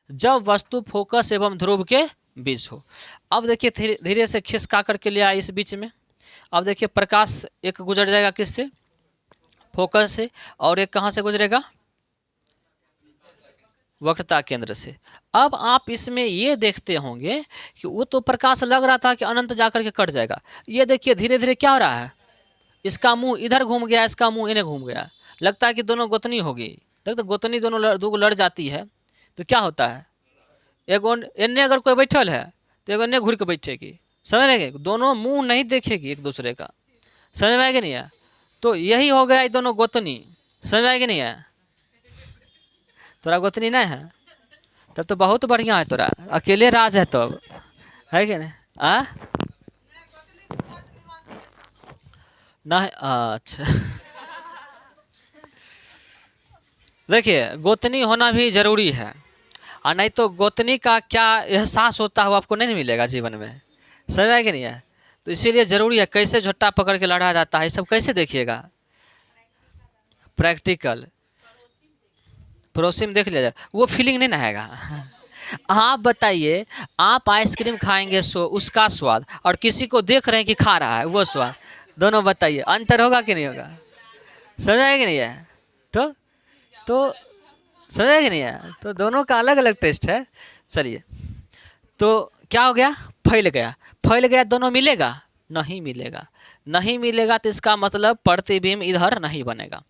जब वस्तु फोकस एवं ध्रुव के बीच हो। अब देखिए धीरे धीरे से खिसका करके ले आए इस बीच में। अब देखिए प्रकाश एक गुजर जाएगा किससे, फोकस से, और एक कहाँ से गुजरेगा, वक्रता केंद्र से। अब आप इसमें ये देखते होंगे कि वो तो प्रकाश लग रहा था कि अनंत जाकर के कट जाएगा, ये देखिए धीरे धीरे क्या हो रहा है, इसका मुंह इधर घूम गया, इसका मुंह इन्हें घूम गया, लगता है कि दोनों गोतनी होगी। तो गोतनी दोनों दो लड़ जाती है तो क्या होता है, एगो एने अगर कोई बैठल है तो एगो एने घूर के बैठेगी, समझ रहे, दोनों मुंह नहीं देखेगी एक दूसरे का, समझ में आएगा नहीं है। तो यही हो गया ये दोनों गोतनी, समझ में आएगा नहीं है। तोरा गोतनी नहीं है तब तो बहुत बढ़िया है, तोरा अकेले राज है तब, है कि नहीं आ नहीं, अच्छा देखिए गोतनी होना भी जरूरी है, और नहीं तो गोतनी का क्या एहसास होता है वो आपको नहीं मिलेगा जीवन में, समझ आए कि नहीं है। तो इसीलिए जरूरी है, कैसे झोट्टा पकड़ के लड़ा जाता है ये सब कैसे देखिएगा, प्रैक्टिकल पड़ोसी में देख लिया जाए, वो फीलिंग नहीं ना आएगा। आप बताइए, आप आइसक्रीम खाएंगे सो उसका स्वाद, और किसी को देख रहे हैं कि खा रहा है वो स्वाद, दोनों बताइए अंतर होगा कि नहीं होगा, समझ आएगा नहीं है। तो समझ आएगा नहीं है, तो दोनों का अलग अलग टेस्ट है। चलिए, तो क्या हो गया, फैल गया, फैल गया, दोनों मिलेगा, नहीं मिलेगा, नहीं मिलेगा, तो इसका मतलब प्रतिबिंब इधर नहीं बनेगा।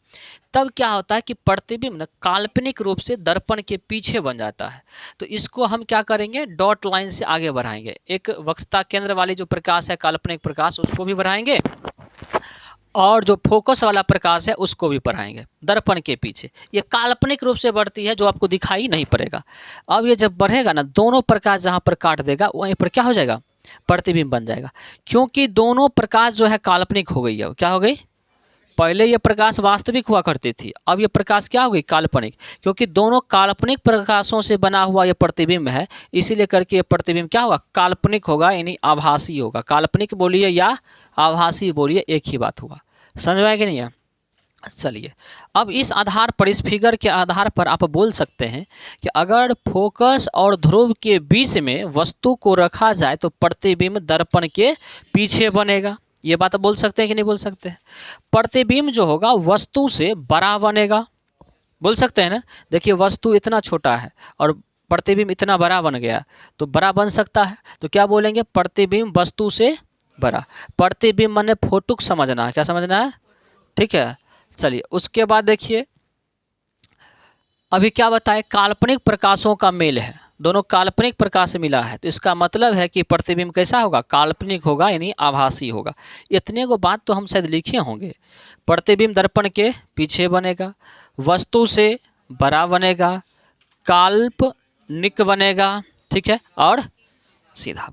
तब क्या होता है कि प्रतिबिंब ना काल्पनिक रूप से दर्पण के पीछे बन जाता है। तो इसको हम क्या करेंगे, डॉट लाइन से आगे बढ़ाएंगे, एक वक्रता केंद्र वाली जो प्रकाश है काल्पनिक प्रकाश उसको भी बढ़ाएंगे, और जो फोकस वाला प्रकाश है उसको भी बढ़ाएंगे दर्पण के पीछे। ये काल्पनिक रूप से बढ़ती है जो आपको दिखाई नहीं पड़ेगा। अब ये जब बढ़ेगा ना, दोनों प्रकाश जहाँ पर काट देगा वहीं पर क्या हो जाएगा, प्रतिबिंब बन जाएगा। क्योंकि दोनों प्रकाश जो है काल्पनिक हो गई है, क्या हो गई, पहले ये प्रकाश वास्तविक हुआ करती थी, अब ये प्रकाश क्या हो गई, काल्पनिक। क्योंकि दोनों काल्पनिक प्रकाशों से बना हुआ ये प्रतिबिंब है, इसीलिए करके ये प्रतिबिंब क्या होगा, काल्पनिक होगा, यानी आभासी होगा। काल्पनिक बोलिए या आभासी बोलिए, एक ही बात हुआ, समझ में आया कि नहीं है। चलिए, अब इस आधार पर, इस फिगर के आधार पर आप बोल सकते हैं कि अगर फोकस और ध्रुव के बीच में वस्तु को रखा जाए तो प्रतिबिंब दर्पण के पीछे बनेगा। ये बात बोल सकते हैं कि नहीं बोल सकते हैं। प्रतिबिंब जो होगा वस्तु से बड़ा बनेगा, बोल सकते हैं ना। देखिए वस्तु इतना छोटा है और प्रतिबिंब इतना बड़ा बन गया, तो बड़ा बन सकता है, तो क्या बोलेंगे, प्रतिबिंब वस्तु से बड़ा। प्रतिबिंब माने फोटो समझना है, क्या समझना है, ठीक है। चलिए, उसके बाद देखिए अभी क्या बताए, काल्पनिक प्रकाशों का मेल है, दोनों काल्पनिक प्रकाश से मिला है, तो इसका मतलब है कि प्रतिबिंब कैसा होगा, काल्पनिक होगा, यानी आभासी होगा। इतने को बात तो हम शायद लिखे होंगे। प्रतिबिंब दर्पण के पीछे बनेगा, वस्तु से बड़ा बनेगा, काल्पनिक बनेगा, ठीक है, और सीधा